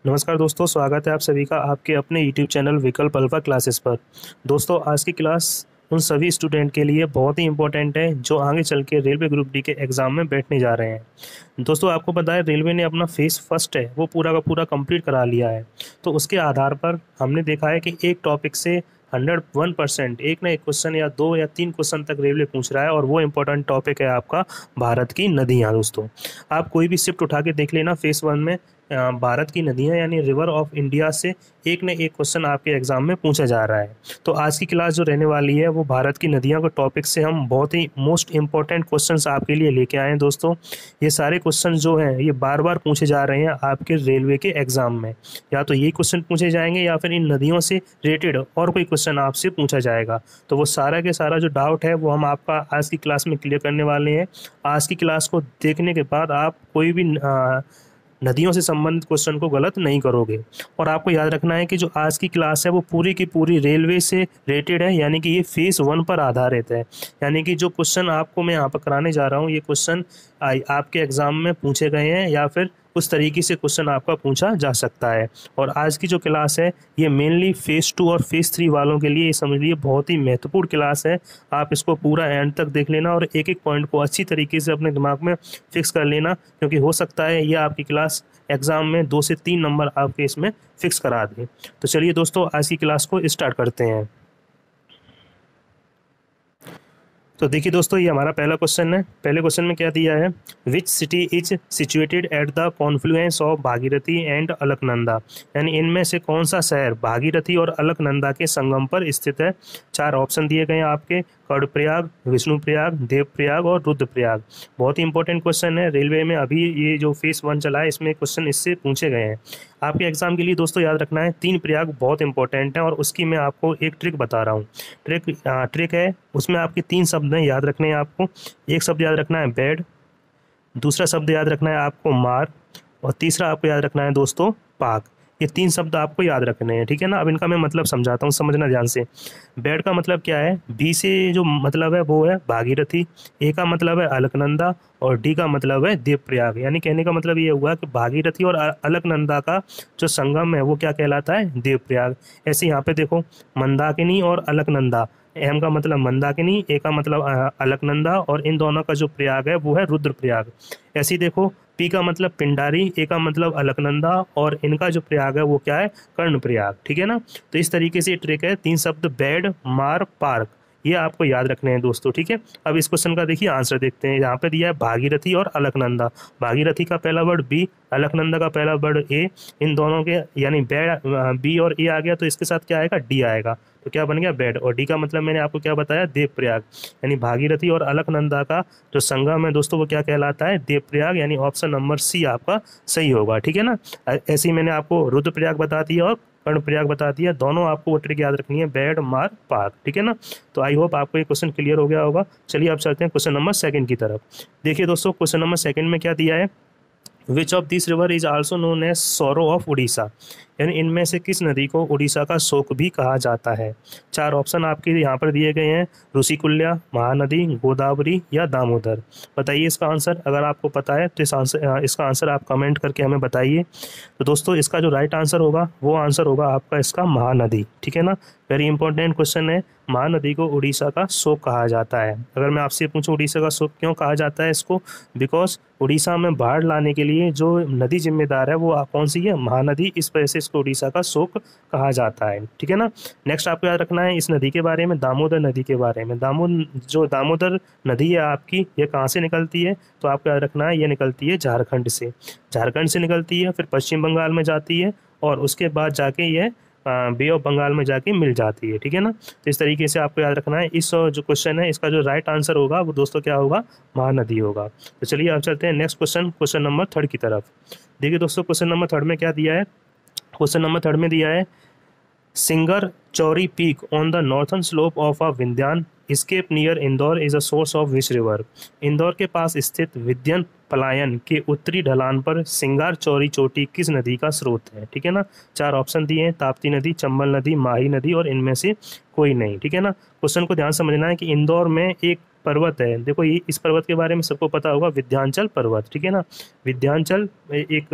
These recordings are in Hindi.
नमस्कार दोस्तों, स्वागत है आप सभी का आपके अपने YouTube चैनल विकल्प अल्फा क्लासेस पर। दोस्तों, आज की क्लास उन सभी स्टूडेंट के लिए बहुत ही इंपॉर्टेंट है जो आगे चल के रेलवे ग्रुप डी के एग्ज़ाम में बैठने जा रहे हैं। दोस्तों, आपको पता है रेलवे ने अपना फेज़ फर्स्ट है वो पूरा का पूरा कंप्लीट करा लिया है। तो उसके आधार पर हमने देखा है कि एक टॉपिक से 101% एक ना एक क्वेश्चन या दो या तीन क्वेश्चन तक रेलवे पूछ रहा है, और वो इम्पोर्टेंट टॉपिक है आपका भारत की नदियाँ। दोस्तों, आप कोई भी शिफ्ट उठा के देख लेना, फेज़ वन में भारत की नदियाँ यानी रिवर ऑफ इंडिया से एक न एक क्वेश्चन आपके एग्जाम में पूछा जा रहा है। तो आज की क्लास जो रहने वाली है वो भारत की नदियाँ के टॉपिक से हम बहुत ही मोस्ट इंपॉर्टेंट क्वेश्चंस आपके लिए लेके आए हैं। दोस्तों, ये सारे क्वेश्चन जो हैं ये बार बार पूछे जा रहे हैं आपके रेलवे के एग्जाम में। या तो यही क्वेश्चन पूछे जाएंगे या फिर इन नदियों से रिलेटेड और कोई क्वेश्चन आपसे पूछा जाएगा। तो वो सारा के सारा जो डाउट है वो हम आपका आज की क्लास में क्लियर करने वाले हैं। आज की क्लास को देखने के बाद आप कोई भी नदियों से संबंधित क्वेश्चन को गलत नहीं करोगे। और आपको याद रखना है कि जो आज की क्लास है वो पूरी की पूरी रेलवे से रिलेटेड है, यानी कि ये फेज़ वन पर आधारित है। यानी कि जो क्वेश्चन आपको मैं यहाँ पर कराने जा रहा हूँ ये क्वेश्चन आपके एग्ज़ाम में पूछे गए हैं या फिर उस तरीके से क्वेश्चन आपका पूछा जा सकता है। और आज की जो क्लास है ये मेनली फेज़ टू और फेज़ थ्री वालों के लिए समझ लीजिए बहुत ही महत्वपूर्ण क्लास है। आप इसको पूरा एंड तक देख लेना और एक एक पॉइंट को अच्छी तरीके से अपने दिमाग में फिक्स कर लेना, क्योंकि हो सकता है ये आपकी क्लास एग्ज़ाम में 2 से 3 नंबर आपके इसमें फिक्स करा दें। तो चलिए दोस्तों, आज की क्लास को स्टार्ट करते हैं। तो देखिए दोस्तों, ये हमारा पहला क्वेश्चन है। पहले क्वेश्चन में क्या दिया है, which city is situated at the Confluence of Bhagirathi and Alaknanda, यानी इनमें से कौन सा शहर भागीरथी और अलकनंदा के संगम पर स्थित है। 4 ऑप्शन दिए गए हैं आपके, कर्णप्रयाग, विष्णुप्रयाग, देवप्रयाग और रुद्रप्रयाग। बहुत ही इंपॉर्टेंट क्वेश्चन है। रेलवे में अभी ये जो फेज़ वन चला है इसमें क्वेश्चन इससे पूछे गए हैं। आपके एग्जाम के लिए दोस्तों याद रखना है 3 प्रयाग बहुत इंपॉर्टेंट है, और उसकी मैं आपको एक ट्रिक बता रहा हूँ। ट्रिक है, उसमें आपके 3 शब्द हैं, याद रखने हैं आपको। एक शब्द याद रखना है बेड, दूसरा शब्द याद रखना है आपको मार, और तीसरा आपको याद रखना है दोस्तों पाक। ये 3 शब्द आपको याद रखने हैं, ठीक है ना। अब इनका मैं मतलब समझाता हूँ, समझना ध्यान से। बेड का मतलब क्या है, बी से जो मतलब है वो है भागीरथी, ए का मतलब है अलकनंदा, और डी का मतलब है देवप्रयाग। यानी कहने का मतलब ये हुआ कि भागीरथी और अलकनंदा का जो संगम है वो क्या कहलाता है, देवप्रयाग। ऐसे यहाँ पे देखो, मंदाकिनी और अलकनंदा, एम का मतलब मंदाकिनी, ए का मतलब अलकनंदा, और इन दोनों का जो प्रयाग है वो है रुद्रप्रयाग। ऐसे ही देखो, पी का मतलब पिंडारी, ए का मतलब अलकनंदा, और इनका जो प्रयाग है वो क्या है, कर्णप्रयाग, ठीक है ना। तो इस तरीके से ट्रिक है, 3 शब्द बेड, मार, पार्क, ये आपको याद रखने हैं दोस्तों, ठीक है। अब इस क्वेश्चन का देखिए आंसर देखते हैं। यहाँ पे दिया है भागीरथी और अलकनंदा। भागीरथी का पहला वर्ड बी, अलकनंदा का पहला वर्ड ए, इन दोनों के यानी बेड, बी और ए आ गया तो इसके साथ क्या आएगा, डी आएगा। तो क्या बन गया, बेड। और डी का मतलब मैंने आपको क्या बताया, देवप्रयाग। यानी भागीरथी और अलकनंदा का जो संगम है दोस्तों वो क्या कहलाता है, देवप्रयाग। यानी ऑप्शन नंबर सी आपका सही होगा, ठीक है ना। ऐसे ही मैंने आपको रुद्रप्रयाग बता दिया और कर्णप्रयाग बता दिया। दोनों आपको वो ट्रिक याद रखनी है, बेड, मार, पाक, ठीक है ना। तो आई होप आपको ये क्वेश्चन क्लियर हो गया होगा। चलिए अब चलते हैं क्वेश्चन नंबर 2 की तरफ। देखिए दोस्तों, क्वेश्चन नंबर 2 में क्या दिया है, which of this river is also known as sorrow of Orissa, यानी इनमें से किस नदी को उड़ीसा का शोक भी कहा जाता है। 4 ऑप्शन आपके यहाँ पर दिए गए हैं, ऋषिकुल्या, महानदी, गोदावरी या दामोदर। बताइए इसका आंसर। अगर आपको पता है तो इसका आंसर आप कमेंट करके हमें बताइए। तो दोस्तों, इसका जो राइट आंसर होगा वो आंसर होगा आपका इसका महानदी, ठीक है ना। वेरी इंपॉर्टेंट क्वेश्चन है, महानदी को उड़ीसा का शोक कहा जाता है। अगर मैं आपसे पूछूं उड़ीसा का शोक क्यों कहा जाता है इसको, बिकॉज उड़ीसा में बाढ़ लाने के लिए जो नदी जिम्मेदार है वो कौन सी है, महानदी। इस वजह से इसको उड़ीसा का शोक कहा जाता है, ठीक है ना। नेक्स्ट आपको याद रखना है इस नदी के बारे में, दामोदर नदी के बारे में। दामोदर नदी है आपकी, ये कहाँ से निकलती है, तो आपको याद रखना है ये निकलती है झारखंड से। झारखंड से निकलती है, फिर पश्चिम बंगाल में जाती है, और उसके बाद जाके ये बे ऑफ बंगाल में जाके मिल जाती है, ठीक है ना। तो इस तरीके से आपको याद रखना है। इस जो क्वेश्चन है इसका जो राइट आंसर होगा वो दोस्तों क्या होगा, महानदी होगा। तो चलिए अब चलते हैं नेक्स्ट क्वेश्चन नंबर 3 की तरफ। देखिए दोस्तों, क्वेश्चन नंबर 3 में क्या दिया है, क्वेश्चन नंबर 3 में दिया है, Singar Chouri peak on the northern slope of a Vindhyan scarp near Indore is a source of which river. Indore के पास स्थित विंध्यन पलायन के उत्तरी ढलान पर सिंगार चौरी चोटी किस नदी का स्रोत है, ठीक है ना। 4 ऑप्शन दिए हैं, ताप्ती नदी, चंबल नदी, माही नदी और इनमें से कोई नहीं, ठीक है ना। क्वेश्चन को ध्यान समझना है कि इंदौर में एक पर्वत है, देखो ये इस पर्वत के बारे में सबको पता होगा, विंध्याचल पर्वत, ठीक है ना। विंध्याचल एक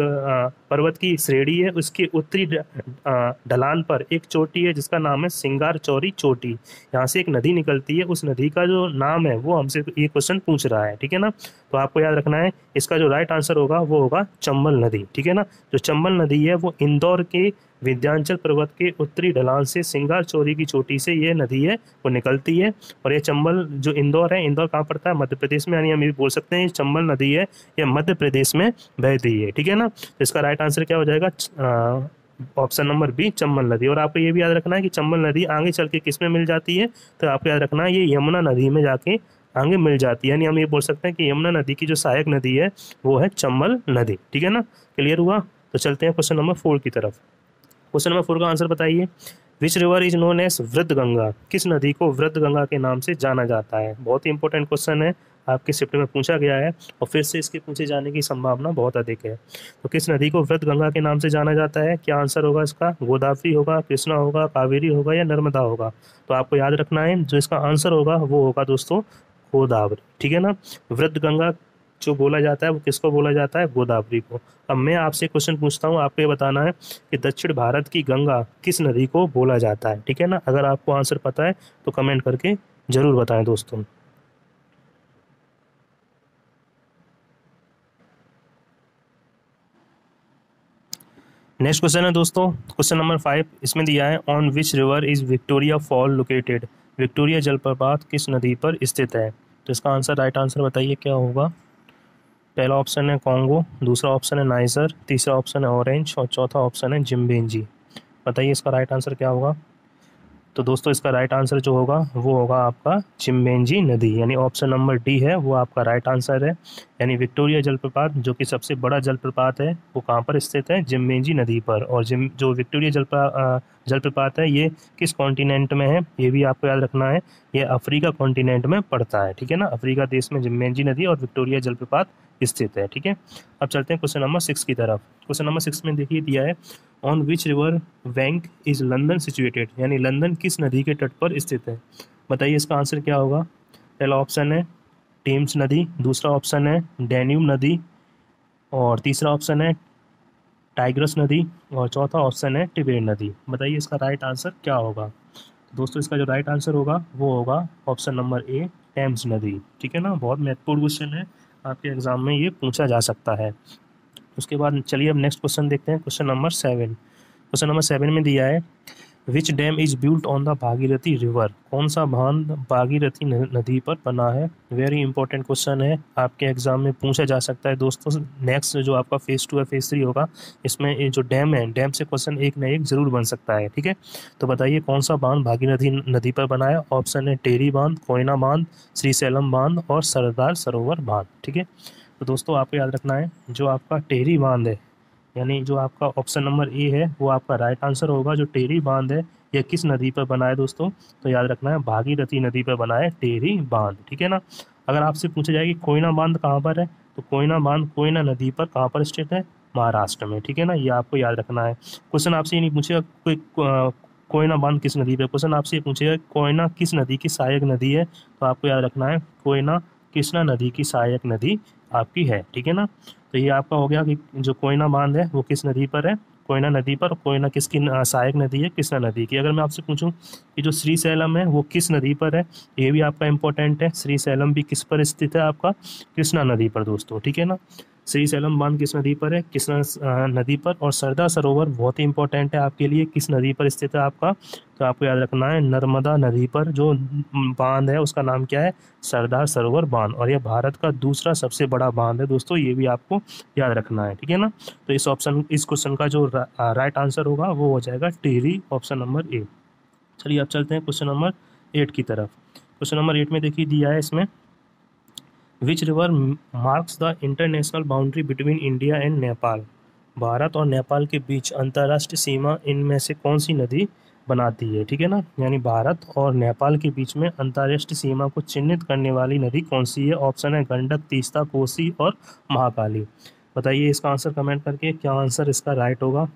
पर्वत की श्रेणी है, उसके उत्तरी ढलान पर एक चोटी है जिसका नाम है सिंगारचौरी चोटी। यहाँ से एक नदी निकलती है, उस नदी का जो नाम है वो हमसे ये क्वेश्चन पूछ रहा है, ठीक है ना। तो आपको याद रखना है, इसका जो राइट आंसर होगा वो होगा चंबल नदी, ठीक है ना। जो चंबल नदी है वो इंदौर के विंध्याचल पर्वत के उत्तरी ढलान से सिंगारचौरी की चोटी से ये नदी है वो निकलती है। और ये चंबल जो इंदौर है, इंदौर कहाँ पड़ता है, मध्य प्रदेश में, यानी हम ये भी बोल सकते हैं चंबल नदी है ये मध्य प्रदेश में बहती है, ठीक है ना। तो इसका राइट आंसर क्या हो जाएगा, ऑप्शन नंबर बी चंबल नदी। और आपको ये भी याद रखना है कि चंबल नदी आगे चल के किस में मिल जाती है, तो आपको याद रखना है ये यमुना नदी में जाके आगे मिल जाती है, यानी हम ये बोल सकते हैं कि यमुना नदी की जो सहायक नदी है वो है चंबल नदी, ठीक है ना। क्लियर हुआ। तो चलते हैं क्वेश्चन नंबर 4 की तरफ। क्वेश्चन नंबर 4 का आंसर बताइए। Which river is known as Vriddha Ganga, किस नदी को वृद्ध गंगा के नाम से जाना जाता है। बहुत ही इंपॉर्टेंट क्वेश्चन है, आपके शिफ्ट में पूछा गया है और फिर से इसके पूछे जाने की संभावना बहुत अधिक है। तो किस नदी को वृद्ध गंगा के नाम से जाना जाता है, क्या आंसर होगा इसका, गोदावरी होगा, कृष्णा होगा, कावेरी होगा या नर्मदा होगा। तो आपको याद रखना है जो इसका आंसर होगा वो होगा दोस्तों गोदावरी, ठीक है ना। वृद्ध गंगा जो बोला जाता है वो किसको बोला जाता है, गोदावरी को। अब मैं आपसे क्वेश्चन पूछता हूँ, आपको ये बताना है कि दक्षिण भारत की गंगा किस नदी को बोला जाता है, ठीक है ना। अगर आपको आंसर पता है तो कमेंट करके जरूर बताएं दोस्तों। नेक्स्ट क्वेश्चन है दोस्तों, क्वेश्चन नंबर 5, इसमें दिया है on which river is Victoria fall located, Victoria जलप्रपात किस नदी पर स्थित है। तो इसका आंसर, राइट आंसर बताइए क्या होगा। पहला ऑप्शन है कॉन्गो, दूसरा ऑप्शन है नाइजर, तीसरा ऑप्शन है ऑरेंज और चौथा ऑप्शन है जिम्बेंजी। बताइए इसका राइट आंसर क्या होगा। तो दोस्तों इसका राइट आंसर जो होगा वो होगा आपका चिम्बेंजी नदी, यानी ऑप्शन नंबर डी है वो आपका राइट आंसर है। यानी विक्टोरिया जलप्रपात जो कि सबसे बड़ा जलप्रपात है वो कहाँ पर स्थित है, जिम्बेंजी नदी पर। और जो विक्टोरिया जलप्रपात है ये किस कॉन्टिनेंट में है, ये भी आपको याद रखना है, ये अफ्रीका कॉन्टिनेंट में पड़ता है, ठीक है ना। अफ्रीका देश में जिम्बेंजी नदी और विक्टोरिया जलप्रपात स्थित है, ठीक है। अब चलते हैं क्वेश्चन नंबर 6 की तरफ। क्वेश्चन नंबर 6 में देखिए दिया है on which river bank is London situated, यानी लंदन किस नदी के तट पर स्थित है। बताइए इसका आंसर क्या होगा। पहला ऑप्शन है टेम्स नदी, दूसरा ऑप्शन है डैन्यूब नदी और तीसरा ऑप्शन है टाइग्रस नदी और चौथा ऑप्शन है टिबेट नदी। बताइए इसका राइट आंसर क्या होगा। दोस्तों इसका जो राइट आंसर होगा वो होगा ऑप्शन नंबर ए टेम्स नदी, ठीक है ना। बहुत महत्वपूर्ण क्वेश्चन है, आपके एग्जाम में ये पूछा जा सकता है। उसके बाद चलिए अब नेक्स्ट क्वेश्चन देखते हैं, क्वेश्चन नंबर 7। क्वेश्चन नंबर 7 में दिया है which dam is built on the Bhagirathi river, कौन सा बांध भागीरथी नदी पर बना है। वेरी इंपॉर्टेंट क्वेश्चन है, आपके एग्जाम में पूछा जा सकता है दोस्तों। नेक्स्ट जो आपका फेज 2 है फेज 3 होगा, इसमें ये जो डैम है डैम से क्वेश्चन एक न एक जरूर बन सकता है, ठीक है। तो बताइए कौन सा बांध भागीरथी नदी पर बना है। ऑप्शन है टेरी बांध, कोयना बांध, श्रीशैलम बांध और सरदार सरोवर बांध, ठीक है। तो दोस्तों आपको याद रखना है जो आपका टेरी बांध है, यानी जो आपका ऑप्शन नंबर ए है वो आपका राइट आंसर होगा। जो टेरी बांध है यह किस नदी पर बना है दोस्तों, तो याद रखना है भागीरथी नदी पर बना है टेरी बांध, ठीक है ना। अगर आपसे पूछा जाए कि कोयना बांध कहाँ पर है, तो कोयना बांध कोयना नदी पर कहाँ पर स्थित है, महाराष्ट्र में, ठीक है ना। ये आपको याद रखना है। क्वेश्चन आपसे ये नहीं पूछेगा कोई कोयना बांध किस नदी पे, क्वेश्चन आपसे ये पूछेगा कोयना किस नदी की सहायक नदी है, तो आपको याद रखना है कोयना कृष्णा नदी की सहायक नदी आपकी है, ठीक है ना। तो ये आपका हो गया कि जो कोयना बांध है वो किस नदी पर है, कोयना नदी पर। कोयना किसकी सहायक नदी है, कृष्णा नदी की। अगर मैं आपसे पूछूं कि जो श्रीशैलम है वो किस नदी पर है, ये भी आपका इंपॉर्टेंट है। श्रीशैलम भी किस पर स्थित है, आपका कृष्णा नदी पर दोस्तों, ठीक है ना। श्रीशैलम बांध किस नदी पर है, कृष्णा नदी पर। और सरदार सरोवर बहुत ही इंपॉर्टेंट है आपके लिए, किस नदी पर स्थित है आपका, तो आपको याद रखना है नर्मदा नदी पर जो बांध है उसका नाम क्या है, सरदार सरोवर बांध। और यह भारत का दूसरा सबसे बड़ा बांध है दोस्तों, ये भी आपको याद रखना है, ठीक है ना। तो इस क्वेश्चन का जो राइट आंसर होगा वो हो जाएगा टिहरी, ऑप्शन नंबर ए। चलिए अब चलते हैं क्वेश्चन नंबर 8 की तरफ। क्वेश्चन नंबर 8 में देखिए दिया है इसमें which river marks the international boundary between India and Nepal, Bharat और नेपाल के बीच अंतर्राष्ट्रीय सीमा इनमें से कौन सी नदी बनाती है, ठीक है ना। यानी भारत और नेपाल के बीच में अंतर्राष्ट्रीय सीमा को चिन्हित करने वाली नदी कौन सी है। ऑप्शन है गंडक, तीस्ता, कोसी और महाकाली। बताइए इसका आंसर कमेंट करके क्या आंसर इसका राइट होगा।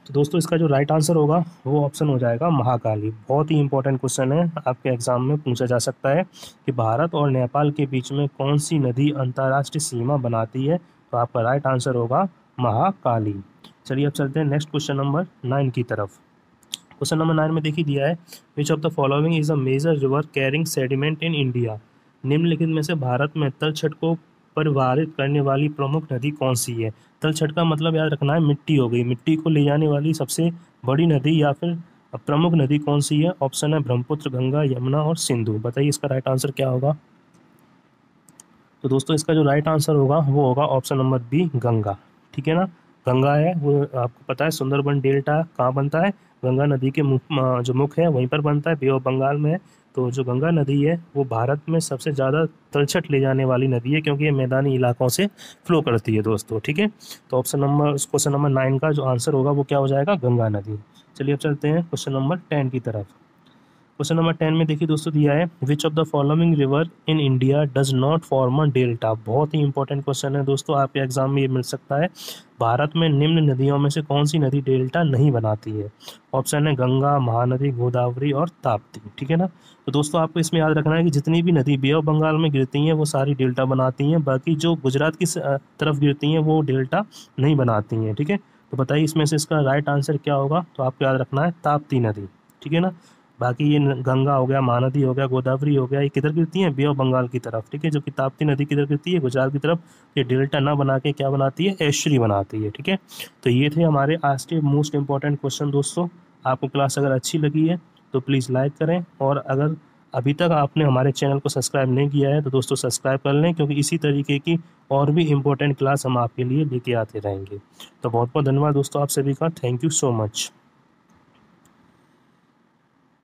तो दोस्तों इसका जो राइट आंसर होगा वो ऑप्शन हो जाएगा महाकाली। बहुत ही इंपॉर्टेंट क्वेश्चन है, आपके एग्जाम में पूछा जा सकता है कि भारत और नेपाल के बीच में कौन सी नदी अंतर्राष्ट्रीय सीमा बनाती है। तो आपका राइट आंसर होगा महाकाली। चलिए अब चलते हैं नेक्स्ट क्वेश्चन नंबर 9 की तरफ। क्वेश्चन नंबर 9 में देखिए दिया है, which of the following is a major river carrying sediment in India. निम्नलिखित में से भारत में तलछट को परिवाहित करने वाली प्रमुख नदी कौन सी है। तलछट का मतलब याद रखना है मिट्टी हो गई, मिट्टी को ले जाने वाली सबसे बड़ी नदी या फिर प्रमुख नदी कौन सी है। ऑप्शन है ब्रह्मपुत्र, गंगा, यमुना और सिंधु। बताइए इसका राइट आंसर क्या होगा। तो दोस्तों इसका जो राइट आंसर होगा वो होगा ऑप्शन नंबर बी, गंगा। ठीक है ना, गंगा है वो आपको पता है। सुंदरबन डेल्टा कहाँ बनता है, गंगा नदी के मुख जो मुख है वहीं पर बनता है, बे ऑफ बंगाल में है। तो जो गंगा नदी है वो भारत में सबसे ज़्यादा तलछट ले जाने वाली नदी है, क्योंकि ये मैदानी इलाकों से फ्लो करती है दोस्तों। ठीक है, तो क्वेश्चन नंबर 9 का जो आंसर होगा वो क्या हो जाएगा, गंगा नदी। चलिए अब चलते हैं क्वेश्चन नंबर 10 की तरफ। क्वेश्चन नंबर 10 में देखिए दोस्तों दिया है, which of the following river in India does not form a delta. बहुत ही इंपॉर्टेंट क्वेश्चन है दोस्तों, आपके एग्जाम में ये मिल सकता है। भारत में निम्न नदियों में से कौन सी नदी डेल्टा नहीं बनाती है। ऑप्शन है गंगा, महानदी, गोदावरी और ताप्ती। ठीक है ना, तो दोस्तों आपको इसमें याद रखना है कि जितनी भी नदी बे ऑफ बंगाल में गिरती हैं वो सारी डेल्टा बनाती हैं, बाकी जो गुजरात की तरफ गिरती हैं वो डेल्टा नहीं बनाती हैं। ठीक है, तो बताइए इसमें से इसका राइट आंसर क्या होगा। तो आपको याद रखना है ताप्ती नदी। ठीक है ना, बाकी ये गंगा हो गया, महानदी हो गया, गोदावरी हो गया, ये किधर गिरती है, बे ऑफ बंगाल की तरफ। ठीक है, जो कि ताप्ती नदी किधर गिरती है, गुजरात की तरफ। ये डेल्टा ना बना के क्या बनाती है, एस्चुरी बनाती है। ठीक है, तो ये थे हमारे आज के मोस्ट इंपॉर्टेंट क्वेश्चन दोस्तों। आपको क्लास अगर अच्छी लगी है तो प्लीज़ लाइक करें, और अगर अभी तक आपने हमारे चैनल को सब्सक्राइब नहीं किया है तो दोस्तों सब्सक्राइब कर लें, क्योंकि इसी तरीके की और भी इम्पोर्टेंट क्लास हम आपके लिए लेके आते रहेंगे। तो बहुत बहुत धन्यवाद दोस्तों आप सभी का, थैंक यू सो मच।